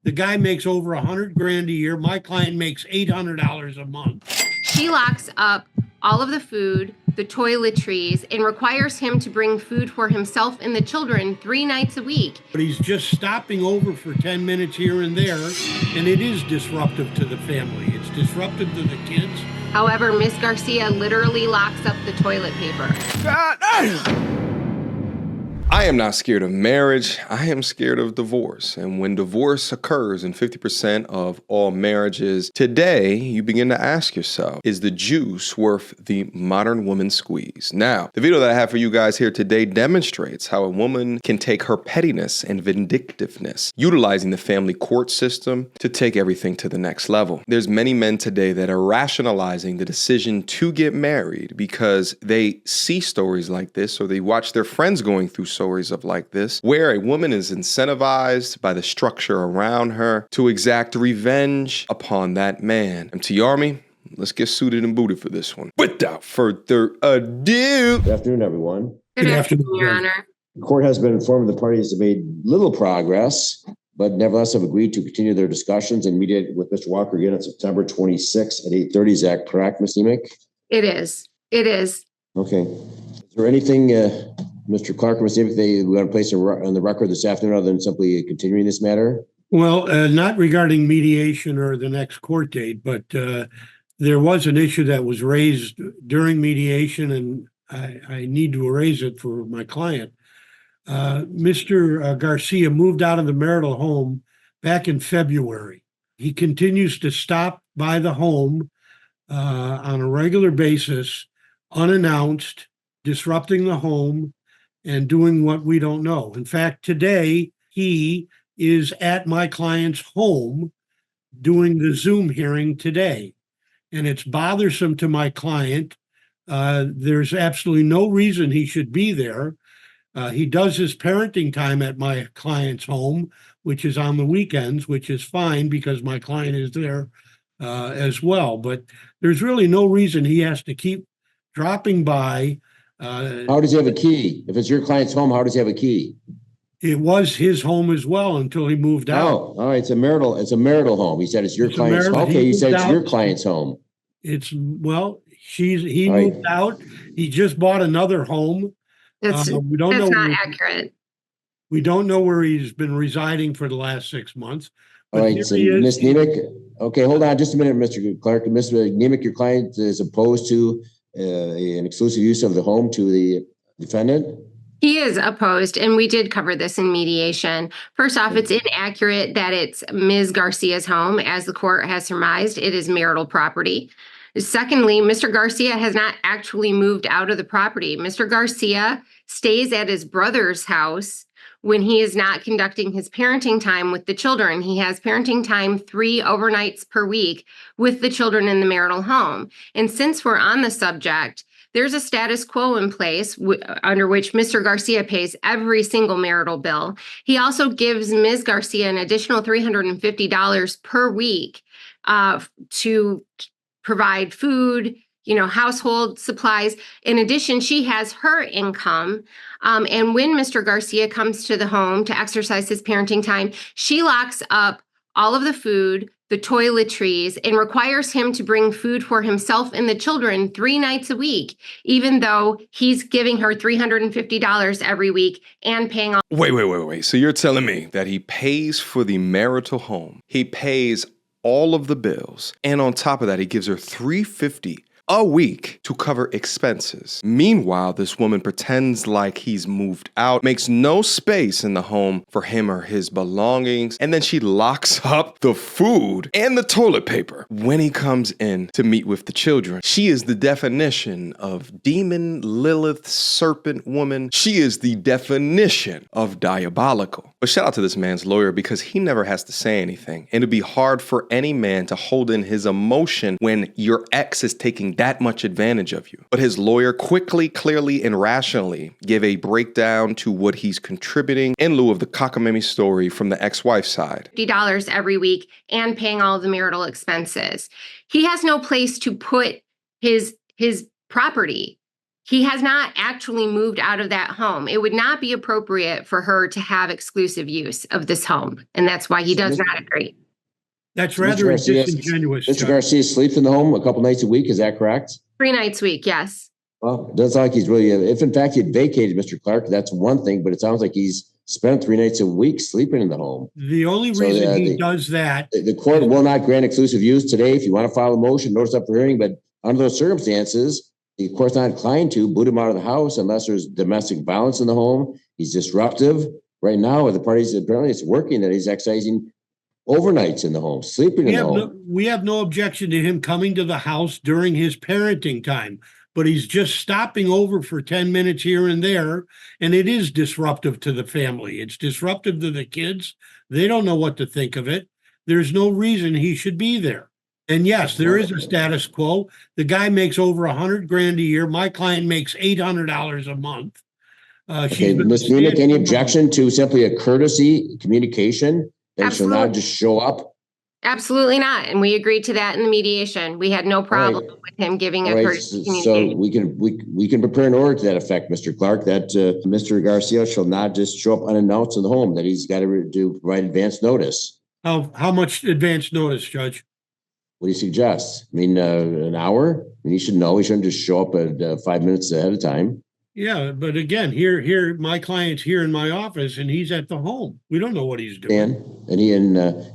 The guy makes over 100 grand a year. My client makes $800 a month. She locks up all of the food, the toiletries, and requires him to bring food for himself and the children 3 nights a week. But he's just stopping over for 10 minutes here and there, and it is disruptive to the family. It's disruptive to the kids. However, Ms. Garcia literally locks up the toilet paper. I am not scared of marriage. I am scared of divorce. And when divorce occurs in 50% of all marriages today, you begin to ask yourself, is the juice worth the modern woman squeeze? Now, the video that I have for you guys here today demonstrates how a woman can take her pettiness and vindictiveness, utilizing the family court system to take everything to the next level. There's many men today that are rationalizing the decision to get married because they see stories like this, or they watch their friends going through stories of like this, where a woman is incentivized by the structure around her to exact revenge upon that man. MT Army, let's get suited and booted for this one. Without further ado. Good afternoon, everyone. Good afternoon, Your Honor. The court has been informed the parties have made little progress, but nevertheless have agreed to continue their discussions and meet with Mr. Walker again on September 26th at 8:30. Is that correct, Ms. Nemec? It is. It is. Okay. Is there anything, Mr. Clark or Ms. Nemec, they want to place on the record this afternoon other than simply continuing this matter? Well, not regarding mediation or the next court date, but there was an issue that was raised during mediation, and I need to raise it for my client. Mr. Garcia moved out of the marital home back in February. He continues to stop by the home on a regular basis, unannounced, disrupting the home and doing what we don't know. In fact, today he is at my client's home doing the Zoom hearing today, and it's bothersome to my client. There's absolutely no reason he should be there. He does his parenting time at my client's home, which is on the weekends, which is fine because my client is there as well. But there's really no reason he has to keep dropping by. How does he have a key? If it's your client's home, how does he have a key? It was his home as well until he moved out. Oh, all right. It's a marital home. He said it's your client's home. Okay, you said it's your client's home. He moved out. He just bought another home. That's not accurate. We don't know where he's been residing for the last 6 months. All right, so Ms. Nemec, okay, hold on just a minute, Mr. Clark. Mr. Nemec, your client is opposed to an exclusive use of the home to the defendant? He is opposed, and we did cover this in mediation. First off, it's inaccurate that it's Ms. Garcia's home. As the court has surmised, it is marital property. Secondly, Mr. Garcia has not actually moved out of the property. Mr. Garcia stays at his brother's house when he is not conducting his parenting time with the children. He has parenting time 3 overnights per week with the children in the marital home. And since we're on the subject, there's a status quo in place under which Mr. Garcia pays every single marital bill. He also gives Ms. Garcia an additional $350 per week to provide food, household supplies. In addition, she has her income. And when Mr. Garcia comes to the home to exercise his parenting time, she locks up all of the food, the toiletries, and requires him to bring food for himself and the children 3 nights a week, even though he's giving her $350 every week and paying all. Wait. So you're telling me that he pays for the marital home, he pays all of the bills, and on top of that, he gives her $350 a week to cover expenses. Meanwhile, this woman pretends like he's moved out, makes no space in the home for him or his belongings, and then she locks up the food and the toilet paper when he comes in to meet with the children. She is the definition of demon, Lilith, serpent woman. She is the definition of diabolical. But shout out to this man's lawyer because he never has to say anything. And it'd be hard for any man to hold in his emotion when your ex is taking that much advantage of you. But his lawyer quickly, clearly, and rationally gave a breakdown to what he's contributing in lieu of the cockamamie story from the ex-wife's side. $50 every week and paying all of the marital expenses. He has no place to put his property. He has not actually moved out of that home. It would not be appropriate for her to have exclusive use of this home, and that's why he does not agree. That's Mr. rather Garcia- disingenuous, Mr. Judge. Garcia sleeps in the home a couple nights a week, is that correct? 3 nights a week, yes. Well, it doesn't sound like he's really, if in fact he'd vacated Mr. Clark, that's one thing, but it sounds like he's spent 3 nights a week sleeping in the home. The only So, reason he the- does that, The court will not grant exclusive use today. If you want to file a motion, notice up for hearing, but under those circumstances, the court's not inclined to boot him out of the house unless there's domestic violence in the home. He's disruptive. Right now, the parties, apparently it's working that he's exercising overnights in the home, sleeping in the home. we have no objection to him coming to the house during his parenting time, but he's just stopping over for 10 minutes here and there, and it is disruptive to the family. It's disruptive to the kids. They don't know what to think of it. There's no reason he should be there. And yes, there is a status quo. The guy makes over $100,000 a year. My client makes $800 a month. Okay, Ms. Nemick, any objection to simply a courtesy communication that shall not just show up? Absolutely not. And we agreed to that in the mediation. We had no problem with him giving a All right, courtesy so communication. we can prepare an order to that effect, Mr. Clark, that Mr. Garcia shall not just show up unannounced in the home, that he's got to provide advance notice. How much advance notice, Judge? What do you suggest? I mean, an hour? I mean, he should know. He shouldn't just show up at 5 minutes ahead of time. Yeah, but again, here, my client's here in my office and he's at the home. We don't know what he's doing. And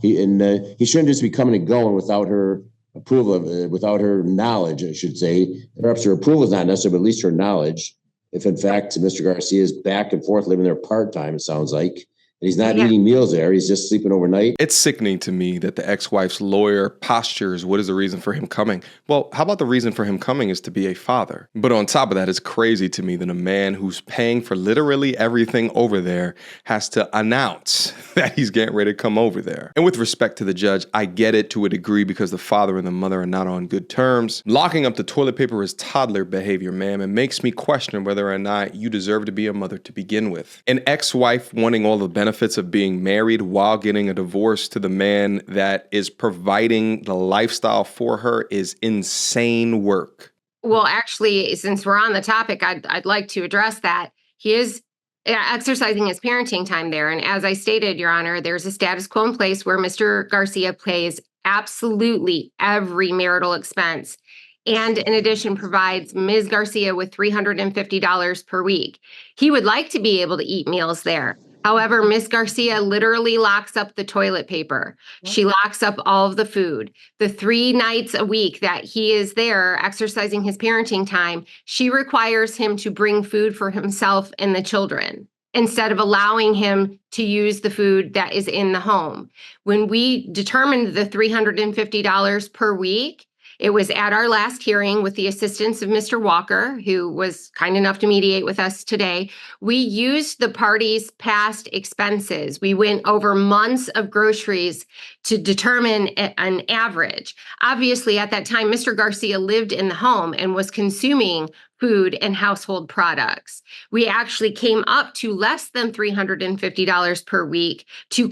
he shouldn't just be coming and going without her approval, without her knowledge, I should say. Perhaps her approval is not necessary, but at least her knowledge. If in fact Mr. Garcia is back and forth living there part-time, it sounds like. And he's not eating meals there. He's just sleeping overnight. It's sickening to me that the ex-wife's lawyer postures what is the reason for him coming. Well, how about the reason for him coming is to be a father? But on top of that, it's crazy to me that a man who's paying for literally everything over there has to announce that he's getting ready to come over there. And with respect to the judge, I get it to a degree because the father and the mother are not on good terms. Locking up the toilet paper is toddler behavior, ma'am. It makes me question whether or not you deserve to be a mother to begin with. An ex-wife wanting all the benefits of being married while getting a divorce to the man that is providing the lifestyle for her is insane work. Well, actually, since we're on the topic, I'd like to address that. He is exercising his parenting time there. And as I stated, Your Honor, there's a status quo in place where Mr. Garcia pays absolutely every marital expense. And in addition, provides Ms. Garcia with $350 per week. He would like to be able to eat meals there. However, Ms. Garcia literally locks up the toilet paper. She locks up all of the food. The 3 nights a week that he is there exercising his parenting time, she requires him to bring food for himself and the children instead of allowing him to use the food that is in the home. When we determined the $350 per week, it was at our last hearing with the assistance of Mr. Walker, who was kind enough to mediate with us today. We used the parties' past expenses. We went over months of groceries to determine an average. Obviously, at that time, Mr. Garcia lived in the home and was consuming food and household products. We actually came up to less than $350 per week to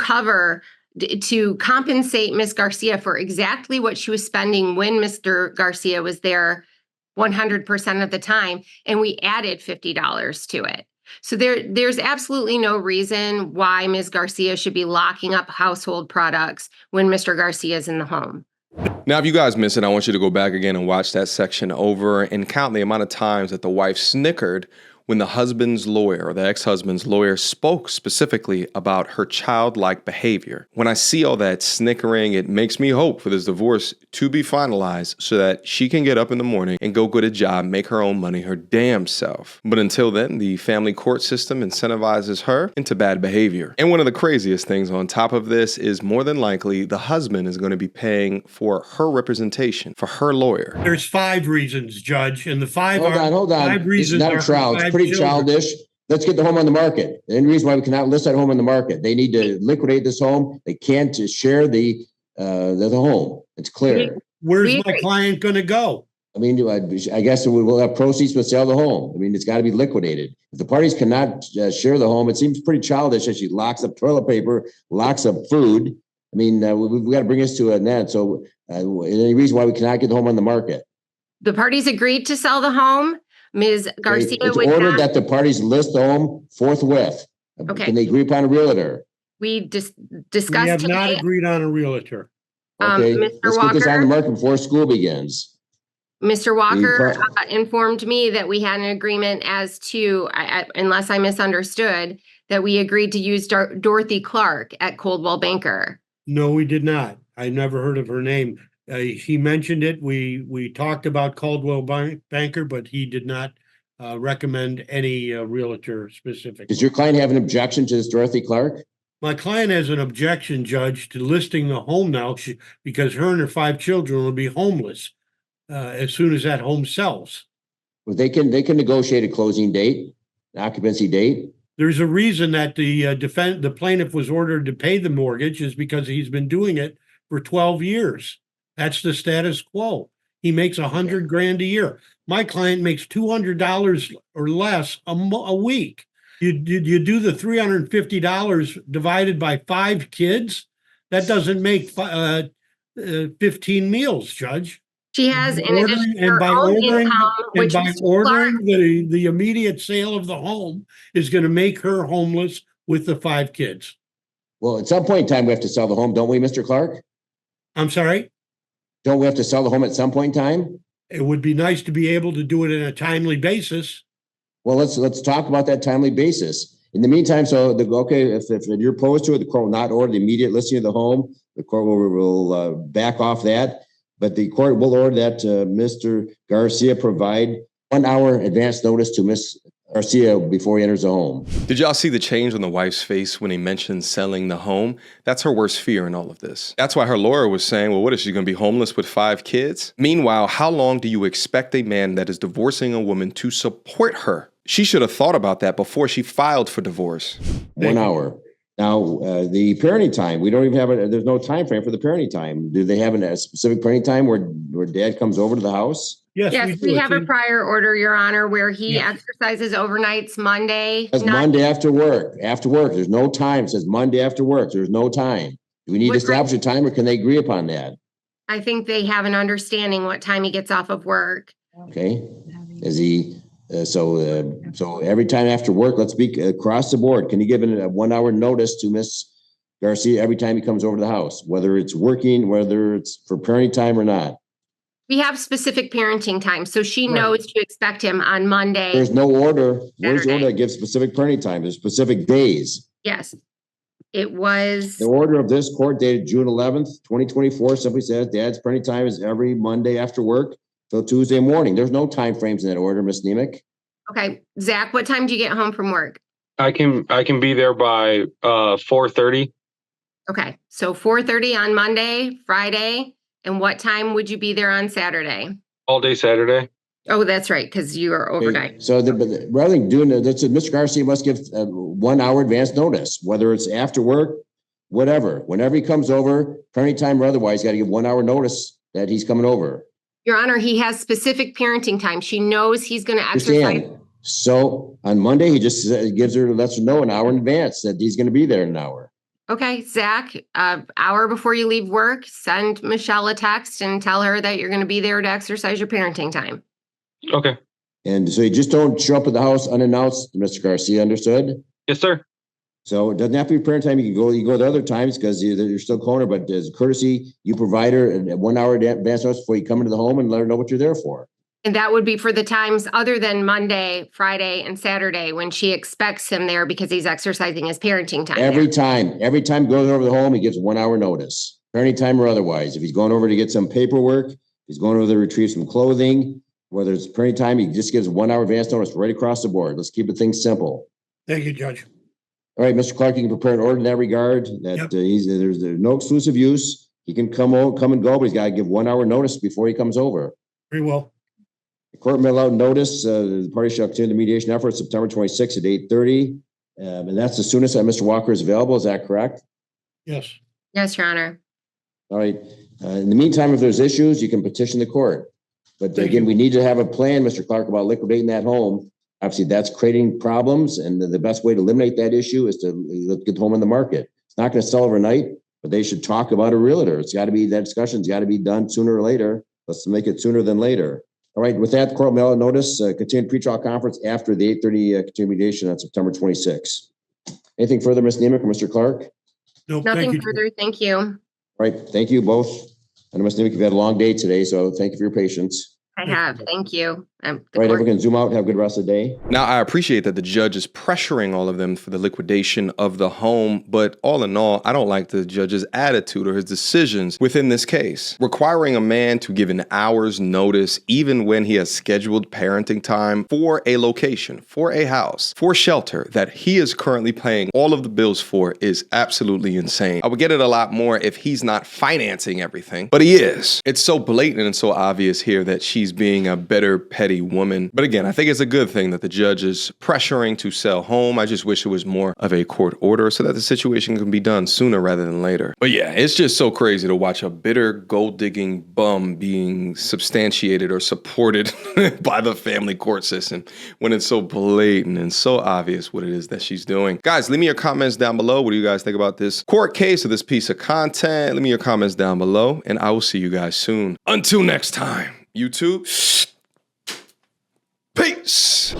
compensate Ms. Garcia for exactly what she was spending when Mr. Garcia was there 100% of the time, and we added $50 to it. So there's absolutely no reason why Ms. Garcia should be locking up household products when Mr. Garcia is in the home. Now, if you guys missed it, I want you to go back again and watch that section over and count the amount of times that the wife snickered when the husband's lawyer or the ex-husband's lawyer spoke specifically about her childlike behavior. When I see all that snickering, it makes me hope for this divorce to be finalized so that she can get up in the morning and go get a job, make her own money, her damn self. But until then, the family court system incentivizes her into bad behavior. And one of the craziest things on top of this is more than likely the husband is going to be paying for her representation, for her lawyer. There's 5 reasons, Judge, and the 5 Hold on. 5 reasons It's not a trial. It's pretty childish. Let's get the home on the market. The only reason why we cannot list that home on the market, they need to liquidate this home. They can't share the home. It's clear. Where's my client going to go? I mean, I guess we'll have proceeds to sell the home. I mean, it's got to be liquidated. If the parties cannot share the home, it seems pretty childish that she locks up toilet paper, locks up food. I mean, we've got to bring this to an end. So any reason why we cannot get the home on the market? The parties agreed to sell the home. Ms. Garcia It's would ordered not, that the parties list the home forthwith. Okay. Can they agree upon a realtor? we We discussed have not today, agreed on a realtor. Okay, Mr. let's get this on the Walker. market before school begins. Mr. Walker pro- informed me that we had an agreement as to, unless I misunderstood, that we agreed to use Dorothy Clark at Coldwell Banker. No, we did not. I never heard of her name. He mentioned it. We talked about Caldwell Banker, but he did not recommend any realtor specific. Does your client have an objection to this Dorothy Clark? My client has an objection, Judge, to listing the home now because her and her 5 children will be homeless as soon as that home sells. Well, they can negotiate a closing date, an occupancy date. There's a reason that the plaintiff was ordered to pay the mortgage is because he's been doing it for 12 years. That's the status quo. He makes $100,000 a year. My client makes $200 or less a week. You do the $350 divided by 5 kids. That doesn't make 15 meals, Judge. She has, in addition to And her by own ordering, income, which by Mr. ordering Clark, the immediate sale of the home is going to make her homeless with the 5 kids. Well, at some point in time, we have to sell the home, don't we, Mr. Clark? I'm sorry? Don't we have to sell the home at some point in time? It would be nice to be able to do it on a timely basis. Well, let's talk about that timely basis. In the meantime, if you're opposed to it, the court will not order the immediate listing of the home. The court will back off that. But the court will order that Mr. Garcia provide 1 hour advance notice to Ms. Garcia before he enters the home. Did y'all see the change on the wife's face when he mentioned selling the home? That's her worst fear in all of this. That's why her lawyer was saying, well, what is she going to be homeless with 5 kids? Meanwhile, how long do you expect a man that is divorcing a woman to support her? She should have thought about that before she filed for divorce. 1 hour. Now, the parenting time, we don't even have there's no time frame for the parenting time. Do they have a specific parenting time where dad comes over to the house? yes, we have a prior order, Your Honor, where he Yes. exercises overnights Monday. It's Monday after work. After work, there's no time. It says Monday after work. There's no time. Do we need to establish a time or can they agree upon that? I think they have an understanding what time he gets off of work. Okay. Is he, so every time after work, let's be across the board. Can you give a 1 hour notice to Miss Garcia every time he comes over to the house, whether it's working, whether it's for parenting time or not? We have specific parenting times, so she knows to expect him on Monday. There's no order. Where's the Saturday. order that gives specific parenting time? There's specific days. Yes, it was. The order of this court dated June 11th, 2024 simply says dad's parenting time is every Monday after work till Tuesday morning. There's no time frames in that order, Ms. Nemec. Okay, Zach, what time do you get home from work? I can be there by 4:30. Okay, so 4:30 on Monday, Friday, and what time would you be there on Saturday? All day Saturday. Oh, that's right, because you are overnight. So rather than doing that, Mr. Garcia must give 1 hour advance notice, whether it's after work, whatever. Whenever he comes over, parenting time or otherwise, got to give 1 hour notice that he's coming over. Your Honor, he has specific parenting time. She knows he's going to exercise. Understand? So on Monday, he just lets her know an hour in advance that he's going to be there in an hour. Okay, Zach, hour before you leave work, send Michelle a text and tell her that you're going to be there to exercise your parenting time. Okay. And so you just don't show up at the house unannounced, Mr. Garcia, understood? Yes, sir. So it doesn't have to be parent time. You can go the other times because you're still calling her, but as a courtesy, you provide her a 1 hour advance notice before you come into the home and let her know what you're there for. And that would be for the times other than Monday, Friday, and Saturday when she expects him there because he's exercising his parenting time. Every time he goes over the home, he gives 1 hour notice, parenting time or otherwise. If he's going over to get some paperwork, he's going over to retrieve some clothing, whether it's parenting time, he just gives 1 hour advance notice right across the board. Let's keep the thing simple. Thank you, Judge. All right, Mr. Clark, you can prepare an order in that regard that there's no exclusive use. He can come and go, but he's got to give 1 hour notice before he comes over. Very well. The court may allow notice. The party shall continue the mediation effort September 26th at 8:30. And that's the soonest that Mr. Walker is available. Is that correct? Yes. Yes, Your Honor. All right. In the meantime, if there's issues, you can petition the court. But Thank again, you. we need to have a plan, Mr. Clark, about liquidating that home. Obviously, that's creating problems. And the best way to eliminate that issue is to get the home on the market. It's not going to sell overnight, but they should talk about a realtor. It's got to be, that discussion's got to be done sooner or later. Let's make it sooner than later. All right, with that, court mail notice, continued pretrial conference after the 8:30 continued mediation on September 26th. Anything further, Ms. Nemec or Mr. Clark? No, thank Nothing you. further. Thank you. All right, thank you both. I know, Ms. Nemec, you've had a long day today, so thank you for your patience. I have. Thank you. All right, everyone can zoom out and have a good rest of the day. Now, I appreciate that the judge is pressuring all of them for the liquidation of the home, but all in all, I don't like the judge's attitude or his decisions within this case. Requiring a man to give an hour's notice, even when he has scheduled parenting time for a location, for a house, for shelter that he is currently paying all of the bills for, is absolutely insane. I would get it a lot more if he's not financing everything, but he is. It's so blatant and so obvious here that she's being a bitter, petty woman. But again, I think it's a good thing that the judge is pressuring to sell home. I just wish it was more of a court order so that the situation can be done sooner rather than later. But yeah, it's just so crazy to watch a bitter, gold-digging bum being substantiated or supported by the family court system when it's so blatant and so obvious what it is that she's doing. Guys, leave me your comments down below. What do you guys think about this court case or this piece of content? Leave me your comments down below, and I will see you guys soon. Until next time. YouTube. Peace.